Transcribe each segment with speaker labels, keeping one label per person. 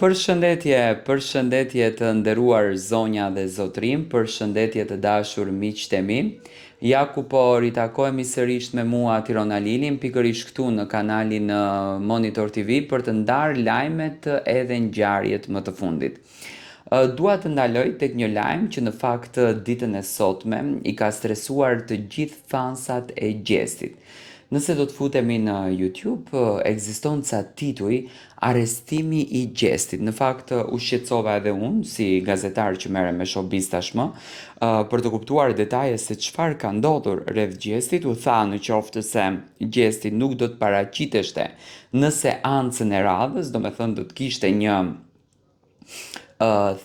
Speaker 1: Përshëndetje të nderuar zonja dhe zotrim, përshëndetje të dashur miqtë e mi. Ja ku po ritakohemi sërish me mua Tirona Lilin, pikërisht këtu në kanalin Monitor TV për të ndarë lajmet edhe ngjarjet më të fundit. Dua të ndaloj tek një lajm që në fakt ditën e sotme i ka stresuar të gjithë fansat e Gjestit. Nëse do të futemi në YouTube, ekziston ca tituj arrestimi i Gjestit. Në fakt u shqetësova edhe unë si gazetar që merrem me showbiz tashmë, për të kuptuar detaje se çfarë ka ndodhur rreth Gjestit, u tha në qoftë se Gjesti nuk do të paraqiteshte në seancën e radhës, domethënë do të kishte një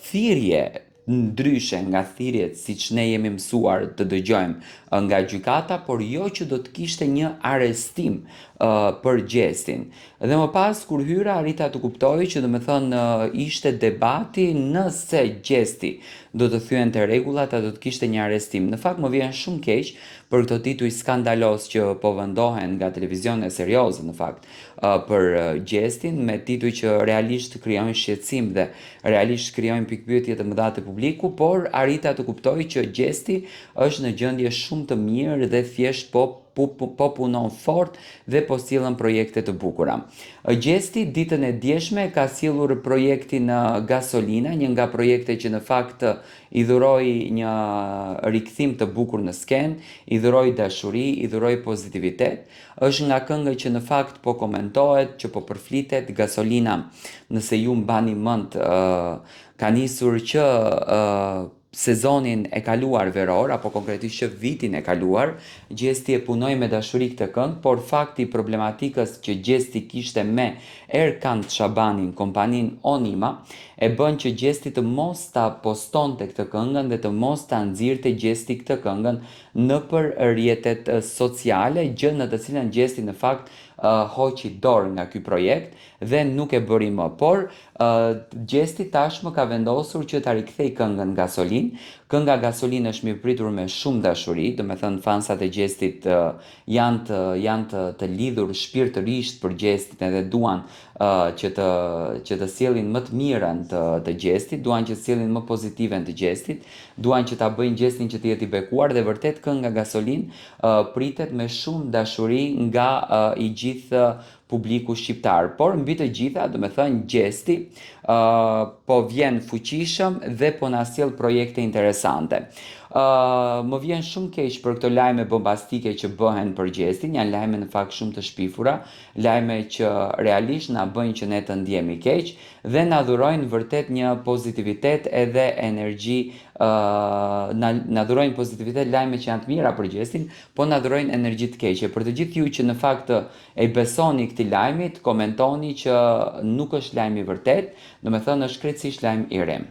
Speaker 1: thirrje ndryshe nga thirrjet siç ne jemi mësuar të dëgjojmë nga gjykata, por jo që do të kishte një arrestim për Gjestin. Dhe më pas kur hyra arrita të kuptoj që ishte debati nëse Gjesti do të thyente rregullat a do të kishte një arrestim. Në fakt më vjen shumë keq për këto tituj skandalos që po vendohen nga televizionet serioze në fakt për Gjestin, me tituj që realisht krijojnë shqetësim dhe realisht krijojnë pikpyetje të mëdha te publiku, por arrita të kuptoj që Gjesti është në gjendje shumë të mirë dhe thjesht po punon fort dhe po sillen projekte të bukura. Gjesti ditën e djeshme ka sjellur projektin Gasolina, një nga projekte që në fakt i dhuroi një rikthim të bukur në skenë, i dhuroi dashuri, i dhuroi pozitivitet. Është nga këngët që në fakt po komentohet, që po përflitet. Gasolina, nëse ju mbani mend, ka nisur që sezonin e kaluar veror, apo konkretisht që vitin e kaluar, Gjesti e punoi me dashuri këtë këngë, por fakti i problematikës që Gjesti kishte me Erkand Shabanin, kompanin Onima, e bën që Gjesti të mos ta postonte këtë këngën dhe të mos ta nxirrte Gjesti këtë këngën nëpër rrjetet sociale, gjë në të cilën Gjesti në fakt hoqi dorë nga ky projekt dhe nuk e bëri më. Por Gjesti tashmë ka vendosur që ta rikthej këngën Gasolin. Kënga Gasolin është mirëpritur me shumë dashuri, domethënë fansat e Gjestit janë të lidhur shpirtërisht për Gjestin edhe duan që të sjellin më të mirën të Gjestit, duan që të sjellin më pozitiven të Gjestit, duan që ta bëjnë Gjestin që të jetë i bekuar dhe vërtet kënga Gasolin pritet me shumë dashuri nga i gjithë publiku shqiptar. Por mbi të gjitha, Gjesti po vjen fuqishëm dhe po na sjell projekte interesante. Më vjen shumë keq për këto lajme bombastike që bëhen për Gjestin, janë lajme në fakt shumë të shpifura, lajme që realisht na bëjnë që ne të ndjehemi keq dhe na dhurojnë vërtet një pozitivitet edhe energji, na dhurojnë pozitivitet, lajme që janë të mira për Gjestin, po na dhurojnë energji të keqe. Për të gjithë ju që në fakt e besoni këtij lajmit, komentoni që nuk është lajm i vërtet, është krejtësisht lajm i rem.